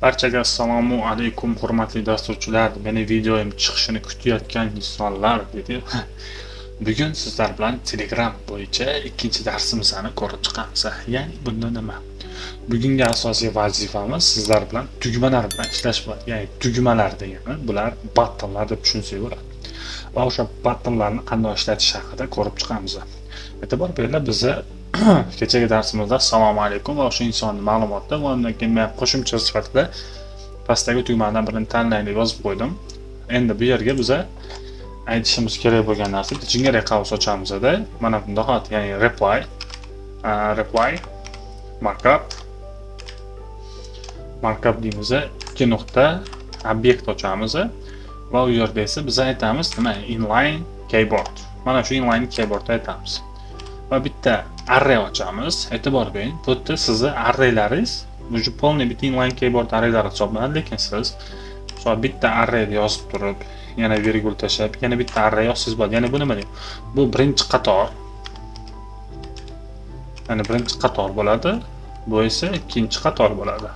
Barchaga assalomu alaykum hurmatli dasturchilar, meni videoim chiqishini kutayotgan insonlar dedi. Bugun sizlar bilan Telegram bo'yicha ikkinchi darsimizni ko'rib chiqamiz. Ya'ni bunda nima? Bugungi asosiy vazifamiz sizlar bilan tugmalar bilan ishlash bo'ladi. Ya'ni tugmalar degani bular buttonlar deb tushunsak bo'ladi. Va o'sha buttonlarni qanday ishlatish haqida ko'rib chiqamiz. E'tibor beringlar, bizni kechagi darsimizda assalomu alaykum va o'sha insonning ma'lumoti va undan keyin men qo'shimcha sifatida pastdagi tugmalardan birini tanlang deb yozib qo'ydim. Endi bu yerga biza aytishimiz kerak bo'lgan narsa jingle qavs ochamizda mana bunday holat, ya'ni reply markup deymiz. 2 nuqta obyekt ochamiz va u yerda esa biz aytamiz nima, inline keyboard. Mana shu inline keyboardni aytamiz. Va bitta array ochamiz. E'tibor bering, bu yerda sizni arraylaringiz уже полный bitta inline keyboard arraylari hisoblanadi, lekin siz misol bitta array yozib turib, yana virgul tashlab, yana bitta array yozsangiz bo'ladi. Ya'ni bu nima deydi? Bu birinchi qator. Ya'ni birinchi qator bo'ladi. Bu esa ikkinchi qator bo'ladi.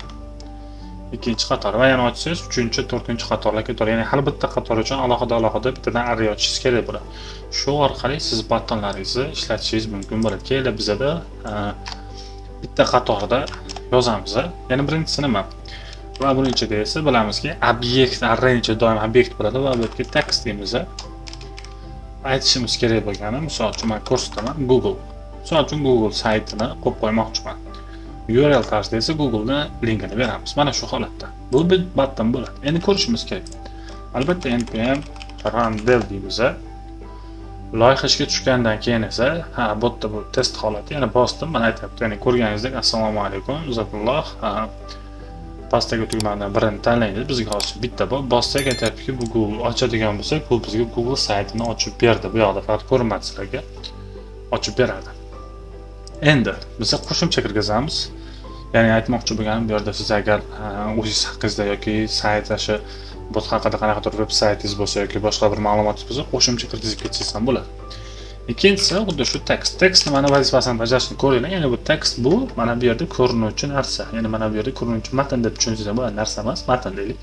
Ikkinchi qator va yana ochsangiz 3-4 qatorlarga to'g'ri. Ya'ni har bitta qator uchun alohida bittadan array ochishingiz kerak bo'ladi. Shu orqali siz buttonlaringizni ishlatishingiz mumkin bo'ladi. Keyin bizada bitta qatorda yozamiz. Ya'ni birinchisi nima? Va buning ichida esa bilamizki, obyekt array ichida doim obyekt bo'ladi va obyektga text deymiz. Aytishimiz kerak bo'lgani, misol uchun men ko'rsataman, Google. Misol uchun Google saytini qo'yib qo'ymoqchiman. URL tarzida esa Google'ni linkini beramiz. Mana shu holatda. Bu bir button bo'ladi. Endi ko'rishimiz kerak. Albatta npm run dev deymiz. Loyiha ishga tushgandan keyin esa bu yerda bu test holati, yana bosdim, mana aytibdi. Ya'ni ko'rganingizdek assalomu alaykum, jazakalloh. Pastdagi tugmalardan birini tanlang. Bizga hozir bitta bor. Bossak aytibdiki, bu Google ochadigan bo'lsak, bu bizga Google saytini ochib berdi. Bu yoqda faqat ko'rinmadi sizlarga. Ochib beradi. Endi biz qo'shimcha kirgizamiz. Ya'ni aytmoqchi bo'lganim, bu yerda siz agar o'zingiz haqingizda yoki sayt shu bot haqida qanaqadir veb-saytingiz bo'lsa yoki boshqa bir ma'lumotingiz bo'lsa, qo'shimcha kirgizib ketsangiz ham bo'ladi. Ikkinchisi xuddi shu text. Text nimani vazifasini bajarishini ko'ringlar. Ya'ni bu text bu mana bu yerda ko'rinuvchi narsa. Ya'ni mana bu yerda ko'rinuvchi matn deb tushunsangiz ham bo'ladi. Narsa emas, matn deylik.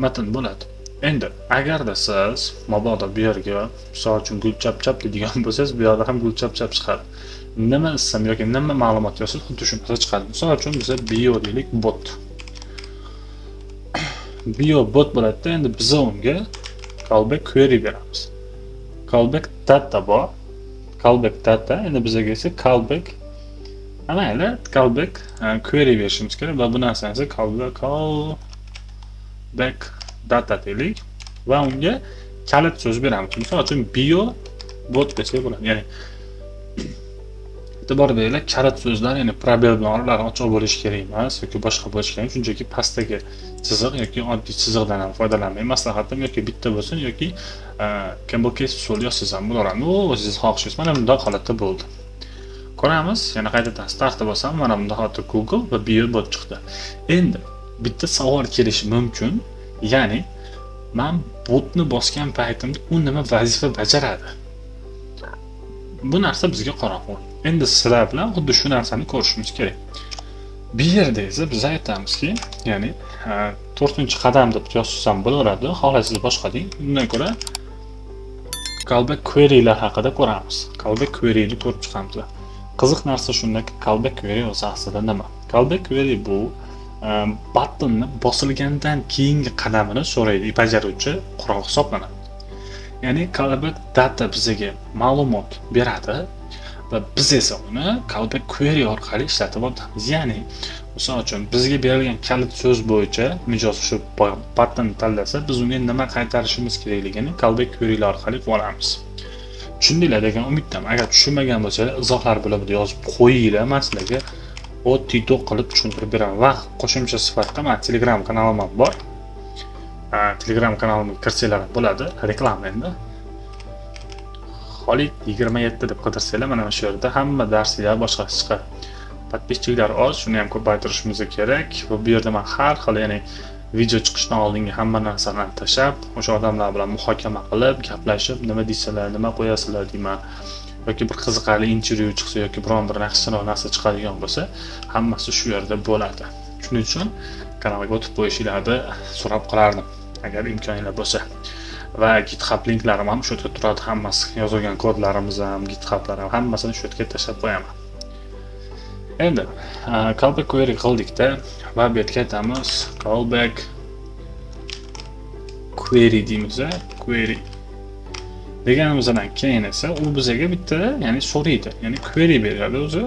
Matn bo'ladi. Endi agarda siz mabodo bu yerga misol uchun gulchap-chap deydigan bo'lsangiz, bu yerda ham gulchap-chap chiqadi. Nima ism yoki nima ma'lumot yozsangiz xuddi shu narsa chiqadi. Misol uchun biz bio deylik, bot. Bio bot bo'ladi. Endi biz unga callback query beramiz. Callback data bor. Callback data, endi bizga esa callback mayli, callback query berishimiz kerak va bu narsani esa callback data deylik va unga kalit so'z beramiz. Misol uchun bio bot desak bo'ladi. Ya'ni e'tibor beringlar, kalit so'zlar, ya'ni probel bilan oralar ochiq bo'lishi kerak emas yoki boshqa bo'lishi kerak. Shunchaki pastdagi chiziq yoki oddiy chiziqdan ham foydalanmang. Maslahatim yoki bitta bo'lsin yoki camel case usul yozsangiz ham bo'laveradi. Bu o'zingiz xohishingiz. Mana bunday holatda bo'ldi. Ko'ramiz, yana qaytadan startga bosam, mana bunday holatda Google va bio bot chiqdi. Endi bitta savol kelishi mumkin. Ya'ni men botni bosgan paytimda u nima vazifa bajaradi? Bu narsa bizga qorong'u. Endi sizlar bilan xuddi shu narsani ko'rishimiz kerak. Bu yerda esa biz aytamizki, ya'ni 4-qadam deb yozsam bo'laveradi, xohlasangiz boshqa deng. Bundan ko'ra callback query'lar haqida ko'ramiz. Callback query'ni ko'rib chiqamiz. Qiziq narsa shundaki, callback query o'zi aslida nima? Callback query bu buttonni bosilgandan keyingi qadamini so'raydi, bajaruvchi quroq hisoblanadi. Ya'ni callback data bizga ma'lumot beradi va biz esa uni callback query orqali ishlatib o'tamiz. Ya'ni misol uchun bizga berilgan kalit so'z bo'yicha mijoz shu buttonni tanlasa, biz unga nima qaytarishimiz kerakligini callback query orqali qilamiz. Tushundinglar degan umiddaman. Agar tushunmagan bo'lsangiz, izohlar bo'lib yozib qo'yinglar, men sizlarga o'ttiy qilib tushuntirib beraman. Va qo'shimcha sifatida men Telegram kanalim bor. Telegram kanalimga kirsanglar bo'ladi, reklama endi. Xolid 27 deb qidirsanglar, mana shu yerda hamma darslar boshqa chiqadi. Podpischilar oz, shuni ham ko'paytirishimiz kerak. Va bu yerda men har xil, ya'ni video chiqishdan oldingi hamma narsani tashlab, o'sha odamlar bilan muhokama qilib, gaplashib, nima deysalar, nima qo'yasizlar deyman. yoki bir qiziqarli intervyu chiqsa yoki biron bir yaxshiroq narsa chiqadigan bo'lsa, hammasi shu yerda bo'ladi. Shuning uchun kanaliga o'tib qo'yishingizni so'rab qolardim, agar imkoninglar bo'lsa. Va GitHub linklarim ham shu yerda turadi, hammasi. Yozilgan kodlarimiz ham, GitHublar ham hammasini shu yerga tashlab qo'yaman. Endi callback query qildikda va bu yerga aytamiz callback query deymiz, query deganimizdan keyin esa u bizga bitta, ya'ni so'raydi, ya'ni query beradi o'zi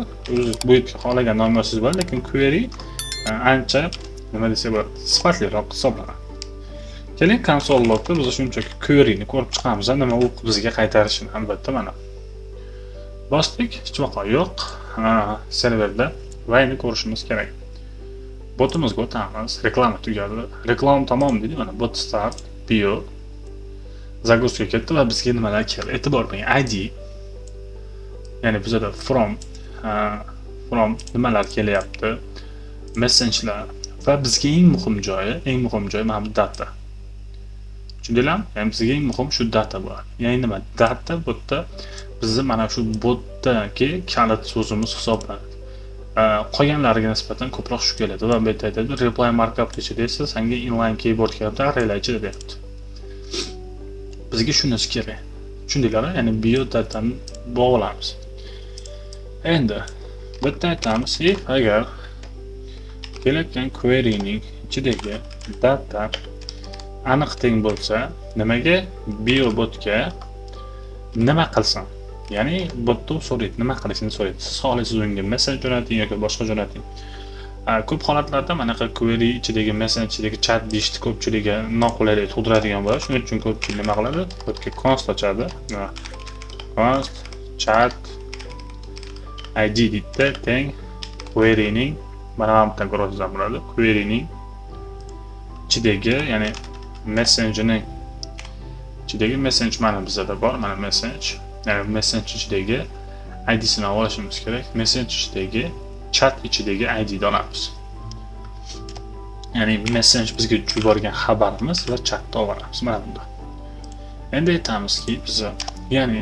bu yerga xohlagan nomiysiz bor, lekin query ancha nima desa bo'ladi, sifatliroq hisoblanadi. Keling, console logda biz shunchaki queryni ko'rib chiqamiz, nima u bizga qaytarishini. Albatta mana bosdik, hech vaqo yo'q serverda va endi ko'rishimiz kerak. Botimizga o'tamiz, reklama tugadi. Reklama tamom deydi, mana bot start, bio загрузка ketdi va bizga nimalar keldi? E'tibor bering, ID, ya'ni bizda from nimalar kelyapti, messengerlar va bizga eng muhim joyi mana bu data. Tushundinglarmi? Ya'ni bizga eng muhim shu data bo'ladi. Ya'ni nima? Data bu yerda bizni mana shu botdagi kalit so'zimiz hisoblanadi. Qolganlariga nisbatan ko'proq shu keladi va bu yerda aytadi reply markup ichida esa senga inline keyboard kelyapti, arraylar ichida deyapti. Bizga shunisi kerak. Tushundinglarmi? Ya'ni bio datani bog'lamiz. Endi bitta aytamiz, agar kelayotgan queryning ichidagi data aniq teng bo'lsa, nimaga? Bio botga nima qilsin? Ya'ni botdan so'raydi, nima qilishini so'raydi. Siz xohlaysiz unga message jo'nating yoki boshqa jo'nating. Ko'p holatlarda mana bu query ichidagi message ichidagi chat deyishni ko'pchiligiga noqulaylik tug'diradigan bo'ladi. Shuning uchun ko'pchilik nima qiladi? Bu yerga const ochadi. Const chat id deydi, teng queryning mana bu yerdan ko'rasizlar bo'ladi. Queryning ichidagi, ya'ni messengerning ichidagi message mana bizda bor, mana message. Ya'ni message ichidagi id'sini olishimiz kerak. Message ichidagi chat ichidagi id'ni olamiz. Ya'ni message bizga yuborgan xabarimiz va chatni olamiz mana bunda. Endi aytamizki, biz ya'ni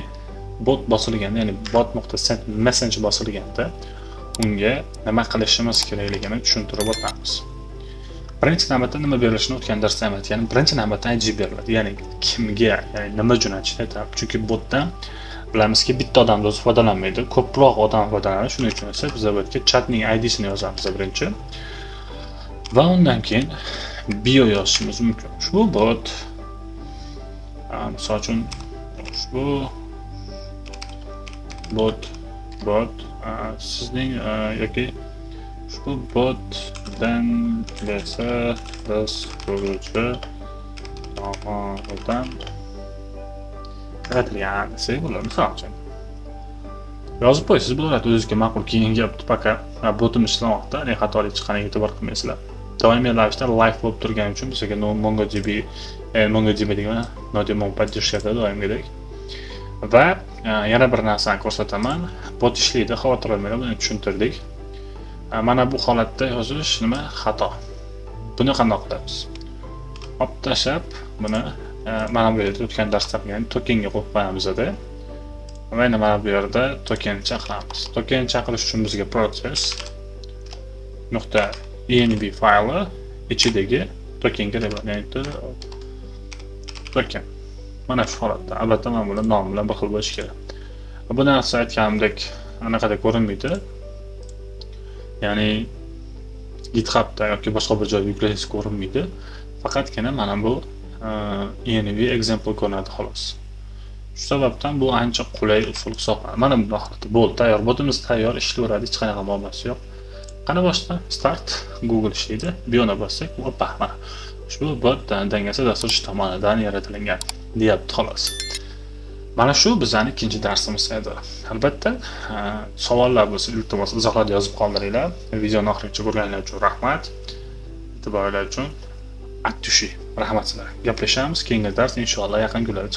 bot bosilganda, ya'ni bot.set message bosilganda unga nima qilishimiz kerakligini tushuntirib o'tamiz. Birinchi navbatda nima berilishini o'tgan darsda ham aytgan, birinchi navbatda ID beriladi. Ya'ni kimga, ya'ni nima jo'natishni aytadi. Chunki botdan bilamizki, bitta odam o'zi foydalanmaydi, ko'proq odam foydalanadi. Shuning uchun esa biz bu yerga chatning id'sini yozamiz birinchi. Va undan keyin bio yozishimiz mumkin. Ushbu bot misol uchun ushbu bot sizning yoki ushbu botdan kelsa biz ko'ruvchi tomonidan yaratilgan desa bo'ladi. Misol uchun yozib qo'ysiz bo'ladi, o'zingizga ma'qul kelgan gapni faqat botim ishlamoqda, ne xatolik chiqqaniga e'tibor qilmaysizlar. Doimiy ravishda live bo'lib turgani uchun bizga MongoDB degan nodimon поддержкада doimgidek. Va yana bir narsani ko'rsataman. Bot ishlaydi, xavotir olmanglar, buni tushuntirdik. Mana bu holatda yozish nima? Xato. Buni qanday qilamiz? Olib tashlab, buni mana bu yerda o'tgan darsda qilgan tokenga qo'yib qo'yamizda. Va mana bu yerda token chaqiramiz. Token chaqirish uchun bizga process .env fayli ichidagi tokenga referensi token. Mana shu holatda. Albatta mana buni nom bilan bir xil bo'lishi kerak. Bu narsa aytganimdek anaqada ko'rinmaydi. Ya'ni GitHubda yoki boshqa bir joyga yuklaysiz ko'rinmaydi. Faqatgina mana bu env example ko'rinadi xolos. Shu sababdan bu ancha qulay usul hisoblanadi. Mana bunday holatda bo'ldi, tayyor. Botimiz tayyor, ishlayveradi, hech qanaqa muammosi yo'q. Qani boshda start Google ishlaydi. Buyona bossak, oppa mana ushbu bot dangasa dasturchi tomonidan yaratilgan deyapti xolos. Mana shu bizning ikkinchi darsimiz edi. Albatta, savollar bo'lsa, iltimos izohlar yozib qoldiringlar. Videoni oxirigacha ko'rganlar uchun rahmat. E'tiborlar uchun at tushi. Rahmat sizlarga. Gaplashamiz keyingi dars inshaalloh yaqin kunlarda.